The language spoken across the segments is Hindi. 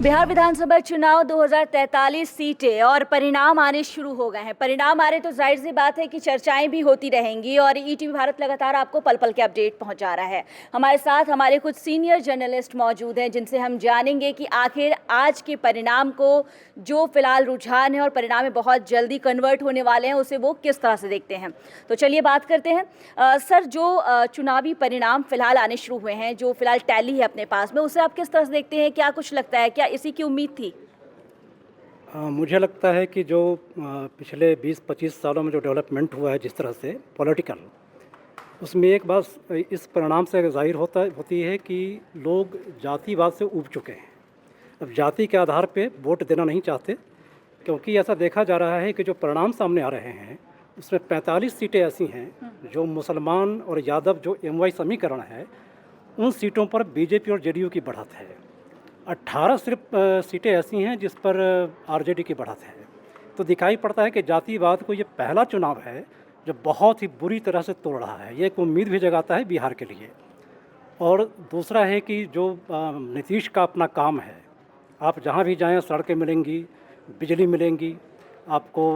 बिहार विधानसभा चुनाव 2043 सीटें और परिणाम आने शुरू हो गए हैं। परिणाम आ रहे तो जाहिर सी बात है कि चर्चाएं भी होती रहेंगी और ईटीवी भारत लगातार आपको पल पल के अपडेट पहुंचा रहा है। हमारे साथ हमारे कुछ सीनियर जर्नलिस्ट मौजूद हैं जिनसे हम जानेंगे कि आखिर आज के परिणाम को जो फिलहाल रुझान है और परिणाम में बहुत जल्दी कन्वर्ट होने वाले हैं उसे वो किस तरह से देखते हैं। तो चलिए बात करते हैं। सर, जो चुनावी परिणाम फिलहाल आने शुरू हुए हैं, जो फिलहाल टैली है अपने पास में, उसे आप किस तरह से देखते हैं? क्या कुछ लगता है, क्या इसी की उम्मीद थी? मुझे लगता है कि जो पिछले 20-25 सालों में जो डेवलपमेंट हुआ है जिस तरह से पॉलिटिकल, उसमें एक बात इस परिणाम से ज़ाहिर होती है कि लोग जातिवाद से ऊब चुके हैं। अब जाति के आधार पे वोट देना नहीं चाहते, क्योंकि ऐसा देखा जा रहा है कि जो परिणाम सामने आ रहे हैं उसमें 45 सीटें ऐसी हैं जो मुसलमान और यादव जो एमवाई समीकरण है उन सीटों पर बीजेपी और जेडीयू की बढ़त है। 18 सिर्फ सीटें ऐसी हैं जिस पर आरजेडी की बढ़त है। तो दिखाई पड़ता है कि जातिवाद को ये पहला चुनाव है जो बहुत ही बुरी तरह से तोड़ रहा है। ये एक उम्मीद भी जगाता है बिहार के लिए। और दूसरा है कि जो नीतीश का अपना काम है, आप जहाँ भी जाएं सड़कें मिलेंगी, बिजली मिलेंगी, आपको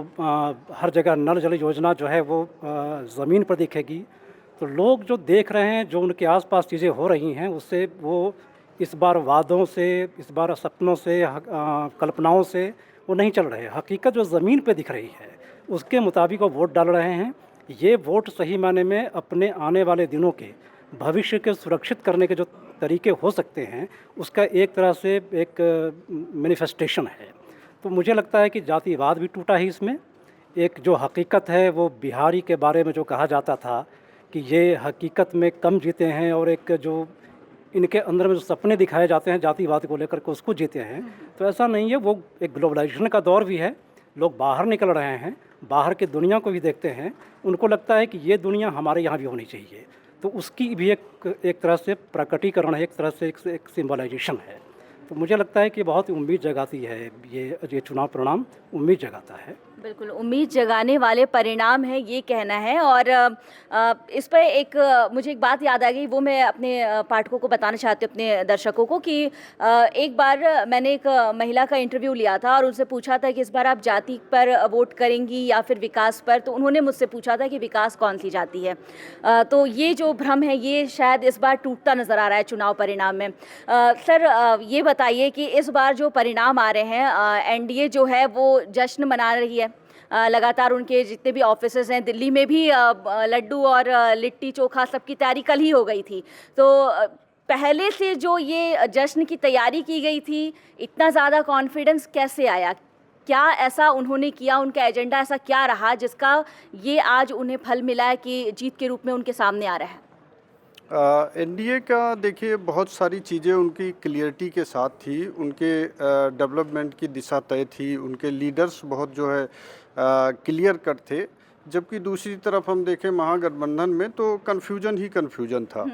हर जगह नल जल योजना जो है वो ज़मीन पर दिखेगी। तो लोग जो देख रहे हैं, जो उनके आसपास चीज़ें हो रही हैं, उससे वो इस बार वादों से, इस बार सपनों से, कल्पनाओं से वो नहीं चल रहे। हकीकत जो ज़मीन पे दिख रही है उसके मुताबिक वो वोट डाल रहे हैं। ये वोट सही मायने में अपने आने वाले दिनों के भविष्य के सुरक्षित करने के जो तरीके हो सकते हैं उसका एक तरह से एक मैनिफेस्टेशन है। तो मुझे लगता है कि जातिवाद भी टूटा है इसमें। एक जो हकीकत है वो बिहारी के बारे में जो कहा जाता था कि ये हकीकत में कम जीते हैं और एक जो इनके अंदर में जो सपने दिखाए जाते हैं जातिवाद को लेकर के उसको जीते हैं, तो ऐसा नहीं है। वो एक ग्लोबलाइजेशन का दौर भी है, लोग बाहर निकल रहे हैं, बाहर की दुनिया को भी देखते हैं, उनको लगता है कि ये दुनिया हमारे यहाँ भी होनी चाहिए। तो उसकी भी एक तरह से प्रकटीकरण है, एक तरह से एक सिंबलाइजेशन है। तो मुझे लगता है कि बहुत उम्मीद जगाती है ये चुनाव परिणाम, उम्मीद जगाता है। बिल्कुल उम्मीद जगाने वाले परिणाम है, ये कहना है। और इस पर मुझे एक बात याद आ गई, वो मैं अपने पाठकों को बताना चाहती हूँ, अपने दर्शकों को, कि एक बार मैंने एक महिला का इंटरव्यू लिया था और उनसे पूछा था कि इस बार आप जाति पर वोट करेंगी या फिर विकास पर। तो उन्होंने मुझसे पूछा था कि विकास कौन सी जाति है। तो ये जो भ्रम है ये शायद इस बार टूटता नज़र आ रहा है चुनाव परिणाम में। सर, ये बताइए कि इस बार जो परिणाम आ रहे हैं, एनडीए जो है वो जश्न मना रही है। लगातार उनके जितने भी ऑफिसेज हैं, दिल्ली में भी लड्डू और लिट्टी चोखा सबकी तैयारी कल ही हो गई थी। तो पहले से जो ये जश्न की तैयारी की गई थी, इतना ज़्यादा कॉन्फिडेंस कैसे आया? क्या ऐसा उन्होंने किया, उनका एजेंडा ऐसा क्या रहा जिसका ये आज उन्हें फल मिला है कि जीत के रूप में उनके सामने आ रहा है? एनडीए का देखिए, बहुत सारी चीज़ें उनकी क्लियरिटी के साथ थी, उनके डेवलपमेंट की दिशा तय थी, उनके लीडर्स बहुत जो है क्लियर कट थे। जबकि दूसरी तरफ हम देखें महागठबंधन में तो कन्फ्यूजन ही कन्फ्यूजन था।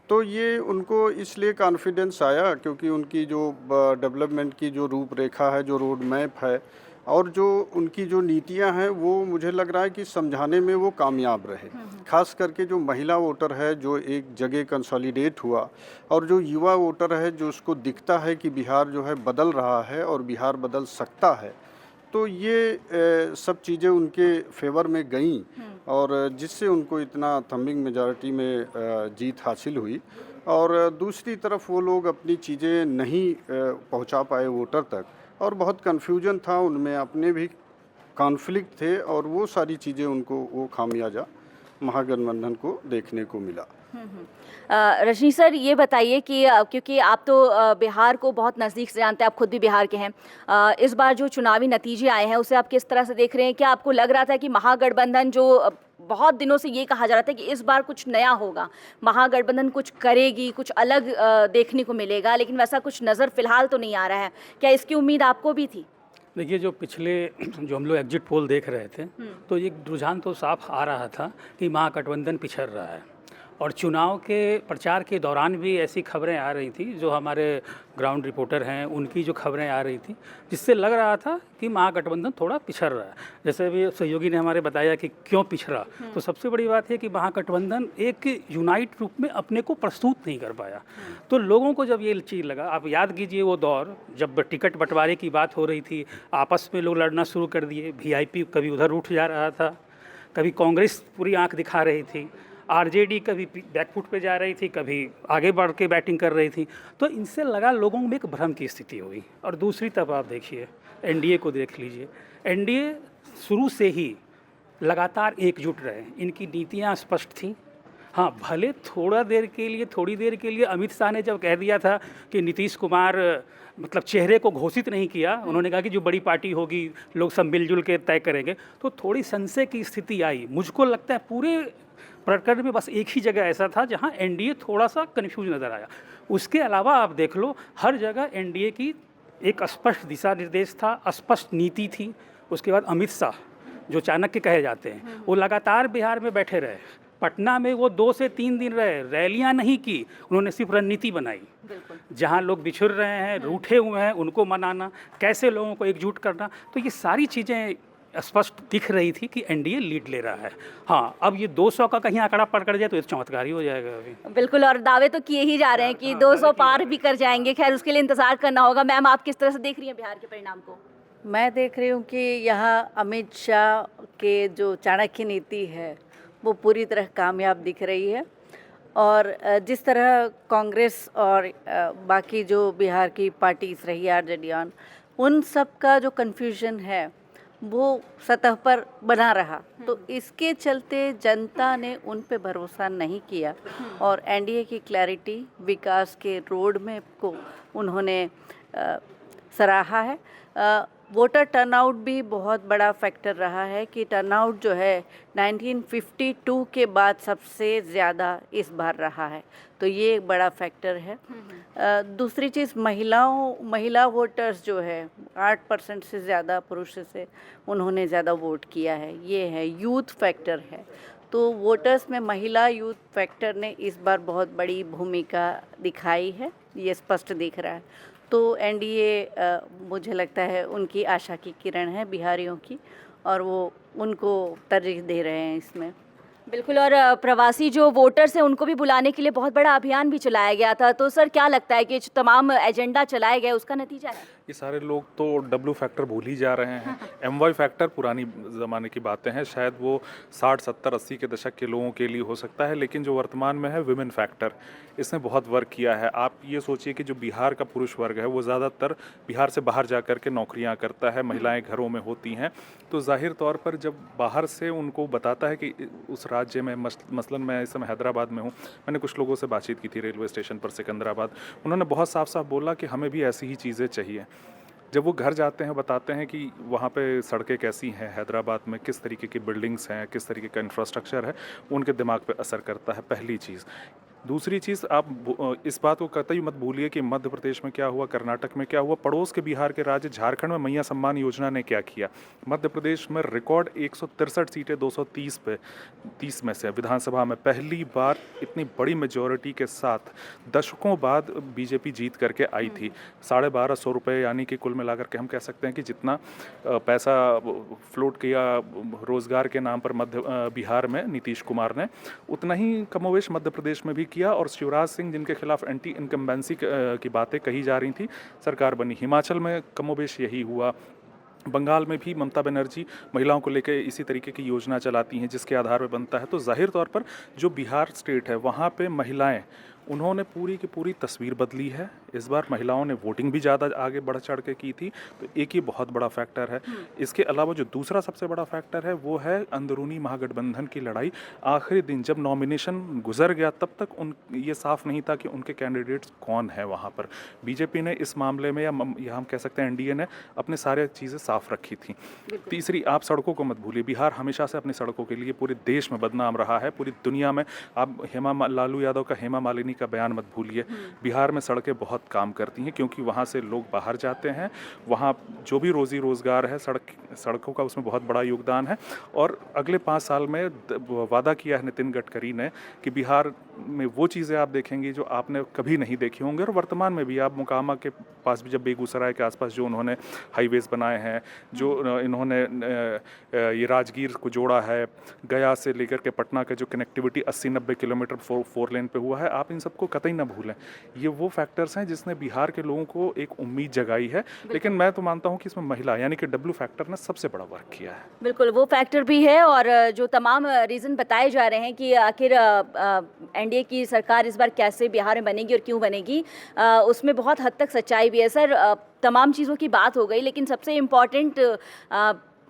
तो ये उनको इसलिए कॉन्फिडेंस आया क्योंकि उनकी जो डेवलपमेंट की जो रूपरेखा है, जो रोड मैप है और जो उनकी जो नीतियां हैं, वो मुझे लग रहा है कि समझाने में वो कामयाब रहे। खास करके जो महिला वोटर है जो एक जगह कंसोलिडेट हुआ, और जो युवा वोटर है जो उसको दिखता है कि बिहार जो है बदल रहा है और बिहार बदल सकता है। तो ये सब चीज़ें उनके फेवर में गईं और जिससे उनको इतना थम्बिंग मेजॉरिटी में जीत हासिल हुई। और दूसरी तरफ वो लोग अपनी चीज़ें नहीं पहुंचा पाए वोटर तक और बहुत कन्फ्यूजन था उनमें, अपने भी कॉन्फ्लिक्ट थे और वो सारी चीज़ें उनको वो खामियाजा महागठबंधन को देखने को मिला। रजनी सर, ये बताइए कि क्योंकि आप तो बिहार को बहुत नज़दीक से जानते हैं, आप खुद भी बिहार के हैं। इस बार जो चुनावी नतीजे आए हैं उसे आप किस तरह से देख रहे हैं? क्या आपको लग रहा था कि महागठबंधन, जो बहुत दिनों से ये कहा जा रहा था कि इस बार कुछ नया होगा, महागठबंधन कुछ करेगी, कुछ अलग देखने को मिलेगा, लेकिन वैसा कुछ नज़र फिलहाल तो नहीं आ रहा है, क्या इसकी उम्मीद आपको भी थी? देखिए, जो पिछले जो हम लोग एग्जिट पोल देख रहे थे तो एक रुझान तो साफ आ रहा था कि महागठबंधन पिछड़ रहा है। और चुनाव के प्रचार के दौरान भी ऐसी खबरें आ रही थी, जो हमारे ग्राउंड रिपोर्टर हैं उनकी जो खबरें आ रही थी, जिससे लग रहा था कि महागठबंधन थोड़ा पिछड़ रहा है। जैसे अभी सहयोगी ने हमारे बताया कि क्यों पिछड़ा, तो सबसे बड़ी बात है कि महागठबंधन एक यूनाइट रूप में अपने को प्रस्तुत नहीं कर पाया। तो लोगों को जब ये चीज़ लगा, आप याद कीजिए वो दौर जब टिकट बंटवारे की बात हो रही थी, आपस में लोग लड़ना शुरू कर दिए, वीआईपी कभी उधर उठ जा रहा था, कभी कांग्रेस पूरी आंख दिखा रही थी, आरजेडी कभी बैकफुट पे जा रही थी, कभी आगे बढ़ के बैटिंग कर रही थी। तो इनसे लगा लोगों में एक भ्रम की स्थिति हुई। और दूसरी तरफ आप देखिए, एनडीए को देख लीजिए, एनडीए शुरू से ही लगातार एकजुट रहे, इनकी नीतियां स्पष्ट थीं। हाँ, भले थोड़ी देर के लिए अमित शाह ने जब कह दिया था कि नीतीश कुमार मतलब चेहरे को घोषित नहीं किया, उन्होंने कहा कि जो बड़ी पार्टी होगी लोग सब मिलजुल के तय करेंगे, तो थोड़ी संशय की स्थिति आई। मुझको लगता है पूरे प्रकरण में बस एक ही जगह ऐसा था जहां एनडीए थोड़ा सा कन्फ्यूज नज़र आया। उसके अलावा आप देख लो, हर जगह एनडीए की एक स्पष्ट दिशा निर्देश था, स्पष्ट नीति थी। उसके बाद अमित शाह जो चाणक्य कहे जाते हैं, वो लगातार बिहार में बैठे रहे। पटना में वो 2 से 3 दिन रहे, रैलियां नहीं की, उन्होंने सिर्फ रणनीति बनाई। जहां लोग बिछुड़ रहे हैं, रूठे हुए हैं, उनको मनाना, कैसे लोगों को एकजुट करना, तो ये सारी चीज़ें स्पष्ट दिख रही थी कि एनडीए लीड ले रहा है। हाँ, अब ये 200 का कहीं आंकड़ा पकड़ जाए तो ये चमत्कार ही हो जाएगा अभी। बिल्कुल, और दावे तो किए ही जा रहे हैं कि 200 पार भी कर जाएंगे। खैर, उसके लिए इंतजार करना होगा। मैम, आप किस तरह से देख रही हैं बिहार के परिणाम को? मैं देख रही हूँ कि यहाँ अमित शाह के जो चाणक्य नीति है वो पूरी तरह कामयाब दिख रही है। और जिस तरह कांग्रेस और बाकी जो बिहार की पार्टीज रही, आरजेडी, उन सब का जो कन्फ्यूजन है वो सतह पर बना रहा, तो इसके चलते जनता ने उन पे भरोसा नहीं किया और एनडीए की क्लैरिटी, विकास के रोड मैप को उन्होंने सराहा है। वोटर टर्नआउट भी बहुत बड़ा फैक्टर रहा है कि टर्नआउट जो है 1952 के बाद सबसे ज़्यादा इस बार रहा है, तो ये एक बड़ा फैक्टर है। दूसरी चीज़, महिला वोटर्स जो है 8% से ज़्यादा पुरुष से उन्होंने ज़्यादा वोट किया है, ये है। यूथ फैक्टर है, तो वोटर्स में महिला यूथ फैक्टर ने इस बार बहुत बड़ी भूमिका दिखाई है, ये स्पष्ट दिख रहा है। तो एनडीए मुझे लगता है उनकी आशा की किरण है बिहारियों की, और वो उनको तरजीह दे रहे हैं इसमें। बिल्कुल, और प्रवासी जो वोटर्स हैं उनको भी बुलाने के लिए बहुत बड़ा अभियान भी चलाया गया था। तो सर, क्या लगता है कि जो तमाम एजेंडा चलाए गए उसका नतीजा है? ये सारे लोग तो डब्ल्यू फैक्टर भूल ही जा रहे हैं। एमवाई फैक्टर पुरानी ज़माने की बातें हैं, शायद वो 60, 70, 80 के दशक के लोगों के लिए हो सकता है, लेकिन जो वर्तमान में है विमेन फैक्टर, इसने बहुत वर्क किया है। आप ये सोचिए कि जो बिहार का पुरुष वर्ग है वो ज़्यादातर बिहार से बाहर जा कर के नौकरियाँ करता है, महिलाएं घरों में होती हैं, तो जाहिर तौर पर जब बाहर से उनको बताता है कि उस राज्य में, मसलन मैं इस समय हैदराबाद में हूँ, मैंने कुछ लोगों से बातचीत की थी रेलवे स्टेशन पर सिकंदराबाद, उन्होंने बहुत साफ साफ बोला कि हमें भी ऐसी ही चीज़ें चाहिए। जब वो घर जाते हैं बताते हैं कि वहाँ पे सड़कें कैसी हैं, हैदराबाद में किस तरीके की बिल्डिंग्स हैं, किस तरीके का इंफ्रास्ट्रक्चर है, उनके दिमाग पे असर करता है, पहली चीज़। दूसरी चीज़, आप इस बात को कतई मत भूलिए कि मध्य प्रदेश में क्या हुआ, कर्नाटक में क्या हुआ, पड़ोस के बिहार के राज्य झारखंड में मैया सम्मान योजना ने क्या किया। मध्य प्रदेश में रिकॉर्ड 163 सीटें 230 पे 30 में से विधानसभा में पहली बार इतनी बड़ी मेजॉरिटी के साथ दशकों बाद बीजेपी जीत करके आई थी। 1250 रुपये, यानी कि कुल मिलाकर के हम कह सकते हैं कि जितना पैसा फ्लोट किया रोजगार के नाम पर बिहार में नीतीश कुमार ने, उतना ही कमोवेश मध्य प्रदेश में भी किया। और शिवराज सिंह, जिनके खिलाफ एंटी इनकम्बेंसी की बातें कही जा रही थी, सरकार बनी। हिमाचल में कमोवेश यही हुआ। बंगाल में भी ममता बनर्जी महिलाओं को लेकर इसी तरीके की योजना चलाती हैं जिसके आधार पर बनता है। तो जाहिर तौर पर जो बिहार स्टेट है वहाँ पे महिलाएं, उन्होंने पूरी की पूरी तस्वीर बदली है। इस बार महिलाओं ने वोटिंग भी ज़्यादा आगे बढ़ चढ़ के की थी, तो एक ही बहुत बड़ा फैक्टर है। इसके अलावा जो दूसरा सबसे बड़ा फैक्टर है वो है अंदरूनी महागठबंधन की लड़ाई। आखिरी दिन जब नॉमिनेशन गुजर गया तब तक ये साफ नहीं था कि उनके कैंडिडेट्स कौन है वहाँ पर। बीजेपी ने इस मामले में, या हम कह सकते हैं एनडीए ने अपने सारे चीज़ें साफ रखी थी। तीसरी, आप सड़कों को मत भूलिए, बिहार हमेशा से अपनी सड़कों के लिए पूरे देश में बदनाम रहा है, पूरी दुनिया में। आप लालू यादव का हेमा मालिनी का बयान मत भूलिए। बिहार में सड़कें बहुत काम करती हैं क्योंकि वहाँ से लोग बाहर जाते हैं, वहाँ जो भी रोज़ी रोज़गार है सड़कों का उसमें बहुत बड़ा योगदान है। और अगले 5 साल में वादा किया है नितिन गडकरी ने कि बिहार में वो चीज़ें आप देखेंगी जो आपने कभी नहीं देखी होंगी। और वर्तमान में भी आप मोकामा के पास भी, जब बेगूसराय के आसपास जो उन्होंने हाईवेज़ बनाए हैं, जो इन्होंने ये राजगीर को जोड़ा है, गया से लेकर के पटना का जो कनेक्टिविटी 80-90 किलोमीटर 4 लेन पे हुआ है, आप इन सबको कतई ना भूलें। ये वो फैक्टर्स हैं जिसने बिहार के लोगों को एक उम्मीद जगाई है। लेकिन मैं तो मानता हूँ कि इसमें महिला यानी कि डब्ल्यू फैक्टर ने सबसे बड़ा वर्क किया है। बिल्कुल, वो फैक्टर भी है और जो तमाम रीज़न बताए जा रहे हैं कि आखिर एनडीए की सरकार इस बार कैसे बिहार में बनेगी और क्यों बनेगी, उसमें बहुत हद तक सच्चाई भी है। सर, तमाम चीज़ों की बात हो गई, लेकिन सबसे इम्पॉर्टेंट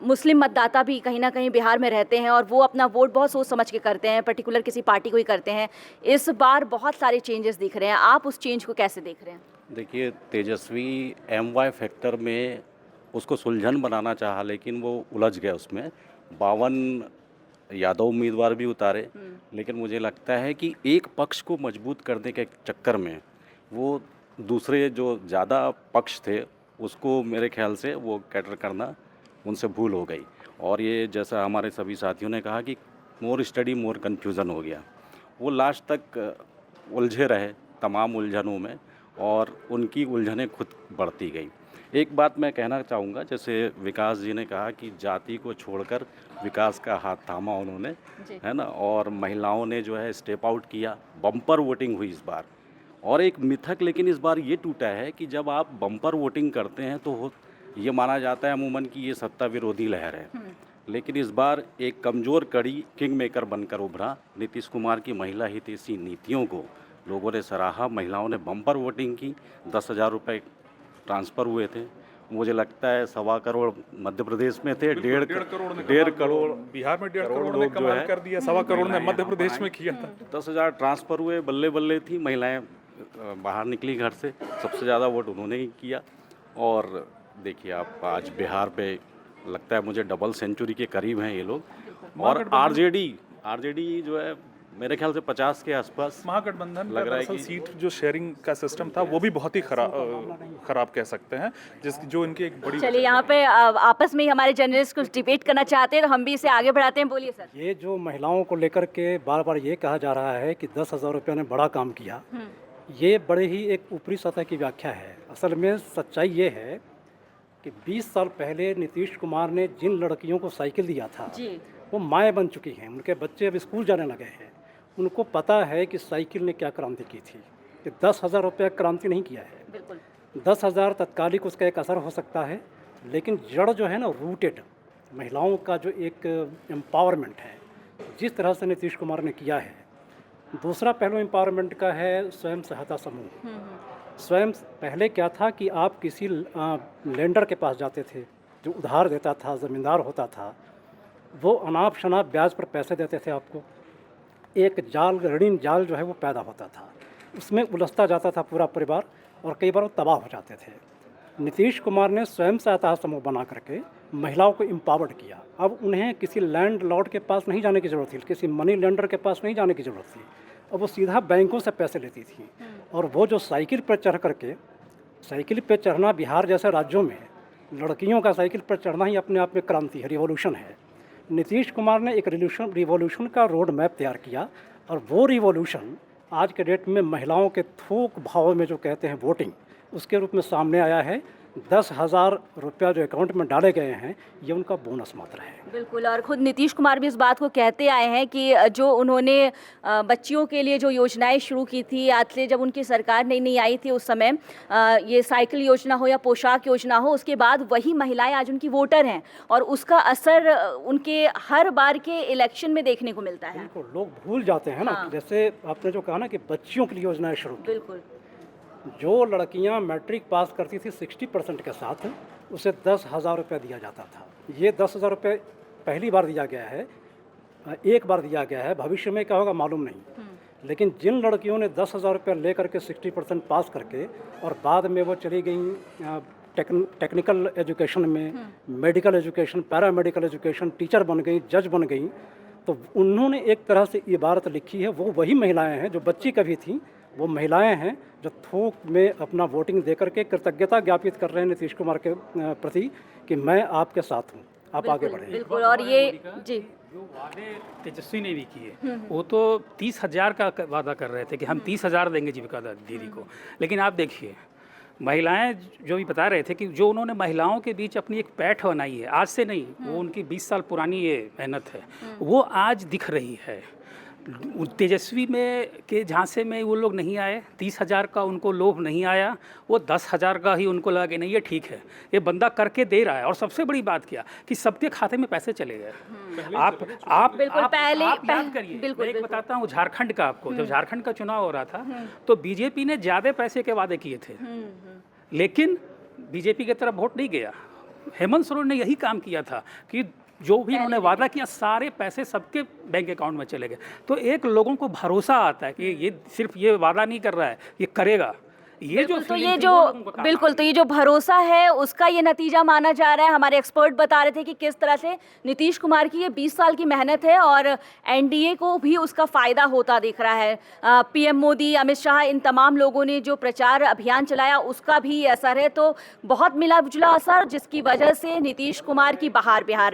मुस्लिम मतदाता भी कहीं ना कहीं बिहार में रहते हैं और वो अपना वोट बहुत सोच समझ के करते हैं, पर्टिकुलर किसी पार्टी को ही करते हैं। इस बार बहुत सारे चेंजेस दिख रहे हैं, आप उस चेंज को कैसे देख रहे हैं? देखिए, तेजस्वी MY फैक्टर में उसको सुलझन बनाना चाहा, लेकिन वो उलझ गया उसमें। 52 यादव उम्मीदवार भी उतारे, लेकिन मुझे लगता है कि एक पक्ष को मजबूत करने के चक्कर में वो दूसरे जो ज़्यादा पक्ष थे उसको मेरे ख्याल से वो कैटर करना उनसे भूल हो गई। और ये जैसा हमारे सभी साथियों ने कहा कि मोर स्टडी मोर कन्फ्यूज़न हो गया। वो लास्ट तक उलझे रहे तमाम उलझनों में और उनकी उलझनें खुद बढ़ती गई। एक बात मैं कहना चाहूँगा, जैसे विकास जी ने कहा कि जाति को छोड़कर विकास का हाथ थामा उन्होंने, है ना, और महिलाओं ने जो है स्टेप आउट किया, बम्पर वोटिंग हुई इस बार। और एक मिथक लेकिन इस बार ये टूटा है कि जब आप बम्पर वोटिंग करते हैं तो ये माना जाता है अमूमन कि ये सत्ता विरोधी लहर है, लेकिन इस बार एक कमज़ोर कड़ी किंग मेकर बनकर उभरा। नीतीश कुमार की महिला हितैषी नीतियों को लोगों ने सराहा, महिलाओं ने बम्पर वोटिंग की, 10,000 रुपये ट्रांसफ़र हुए थे। मुझे लगता है 1.25 करोड़ मध्य प्रदेश में थे, 1.5 करोड़ बिहार में 1.5 करोड़ लोग जो है कर दिया, 1.25 करोड़ ने मध्य प्रदेश में किया था। 10,000 ट्रांसफ़र हुए, बल्ले बल्ले थी, महिलाएं बाहर निकली घर से, सबसे ज़्यादा वोट उन्होंने ही किया। और देखिए आप आज बिहार पे लगता है मुझे डबल सेंचुरी के करीब हैं ये लोग। और आरजेडी जो है मेरे ख्याल से 50 के आसपास महागठबंधन लग रहा है कि कि सीट जो शेयरिंग का सिस्टम था वो भी बहुत ही खराब कह सकते हैं, जो इनकी एक बड़ी। चलिए, यहाँ पे आपस में ही हमारे जर्नलिस्ट कुछ डिबेट करना चाहते हैं तो हम भी इसे आगे बढ़ाते हैं। बोलिए सर। ये जो महिलाओं को लेकर के बार बार ये कहा जा रहा है कि 10,000 रुपये ने बड़ा काम किया, ये बड़े ही एक ऊपरी सतह की व्याख्या है। असल में सच्चाई ये है कि 20 साल पहले नीतीश कुमार ने जिन लड़कियों को साइकिल दिया था वो माएँ बन चुकी हैं, उनके बच्चे अब स्कूल जाने लगे हैं, उनको पता है कि साइकिल ने क्या क्रांति की थी। कि 10,000 रुपये क्रांति नहीं किया है। बिल्कुल 10,000 तत्कालिक उसका एक असर हो सकता है, लेकिन जड़ जो है ना, रूटेड महिलाओं का जो एक एम्पावरमेंट है, जिस तरह से नीतीश कुमार ने किया है। दूसरा पहलू एम्पावरमेंट का है स्वयं सहायता समूह। स्वयं पहले क्या था कि आप किसी लेंडर के पास जाते थे जो उधार देता था, ज़मींदार होता था, वो अनाप शनाप ब्याज पर पैसे देते थे आपको। एक ऋणी जाल जो है वो पैदा होता था, उसमें उलझता जाता था पूरा परिवार और कई बार वो तबाह हो जाते थे। नीतीश कुमार ने स्वयं सहायता समूह बना करके महिलाओं को एम्पावर्ड किया। अब उन्हें किसी लैंड लॉर्ड के पास नहीं जाने की ज़रूरत थी, किसी मनी लेंडर के पास नहीं जाने की ज़रूरत थी। अब वो सीधा बैंकों से पैसे लेती थी। और वो जो साइकिल पर चढ़ करके, साइकिल पर चढ़ना बिहार जैसे राज्यों में लड़कियों का साइकिल पर चढ़ना ही अपने आप में क्रांति है, रिवॉल्यूशन है। नीतीश कुमार ने एक रिवॉल्यूशन का रोड मैप तैयार किया और वो रिवॉल्यूशन आज के डेट में महिलाओं के थोक भाव में जो कहते हैं वोटिंग, उसके रूप में सामने आया है। 10,000 रुपया जो अकाउंट में डाले गए हैं, ये उनका बोनस मात्र है। बिल्कुल, और खुद नीतीश कुमार भी इस बात को कहते आए हैं कि जो उन्होंने बच्चियों के लिए जो योजनाएं शुरू की थी, आज से जब उनकी सरकार नहीं आई थी उस समय, ये साइकिल योजना हो या पोशाक योजना हो, उसके बाद वही महिलाएं आज उनकी वोटर हैं और उसका असर उनके हर बार के इलेक्शन में देखने को मिलता है। बिल्कुल, लोग भूल जाते हैं ना। जैसे आपने जो कहा ना कि बच्चियों की योजनाएं शुरू की, बिल्कुल, जो लड़कियां मैट्रिक पास करती थी 60% के साथ, उसे 10,000 रुपये दिया जाता था। ये 10,000 रुपये पहली बार दिया गया है, एक बार दिया गया है, भविष्य में क्या होगा मालूम नहीं। लेकिन जिन लड़कियों ने 10,000 रुपये ले करके 60% पास करके और बाद में वो चली गई टेक्निकल एजुकेशन में, medical education, paramedical education, teacher बन गई, जज बन गई, तो उन्होंने एक तरह से इबारत लिखी है। वो वही महिलाएं हैं जो बच्ची कभी थी वो महिलाएं हैं जो थोक में अपना वोटिंग देकर के कृतज्ञता ज्ञापित कर रहे हैं नीतीश कुमार के प्रति कि मैं आपके साथ हूँ, आप आगे बढ़ें। बिल्कुल। और ये जी जो वादे तेजस्वी ने भी किए वो तो 30,000 का वादा कर रहे थे कि हम 30,000 देंगे जीविका दीदी को, लेकिन आप देखिए महिलाएं जो भी बता रहे थे कि जो उन्होंने महिलाओं के बीच अपनी एक पैठ बनाई है, आज से नहीं, वो उनकी 20 साल पुरानी ये मेहनत है, वो आज दिख रही है। तेजस्वी में के झांसे में वो लोग नहीं आए, 30,000 का उनको लोभ नहीं आया, वो 10,000 का ही उनको लगा कि नहीं ये ठीक है, ये बंदा करके दे रहा है। और सबसे बड़ी बात क्या कि सबके खाते में पैसे चले गए। आप बिल्कुल, याद करिए, बिल्कुल, मैं एक बताता हूँ झारखंड का आपको, जब झारखंड का चुनाव हो रहा था तो बीजेपी ने ज़्यादा पैसे के वादे किए थे, लेकिन बीजेपी की तरफ वोट नहीं गया। हेमंत सोरेन ने यही काम किया था कि जो भी उन्होंने वादा किया सारे पैसे सबके बैंक अकाउंट में चले गए। तो एक लोगों को भरोसा आता है कि ये सिर्फ ये वादा नहीं कर रहा है, ये करेगा। ये जो तो ये जो बिल्कुल, तो ये जो भरोसा है उसका ये नतीजा माना जा रहा है। हमारे एक्सपर्ट बता रहे थे कि किस तरह से नीतीश कुमार की ये 20 साल की मेहनत है और एनडीए को भी उसका फ़ायदा होता दिख रहा है। पीएम मोदी, अमित शाह, इन तमाम लोगों ने जो प्रचार अभियान चलाया उसका भी असर है। तो बहुत मिला जुला असर, जिसकी वजह से नीतीश कुमार की बहार बिहार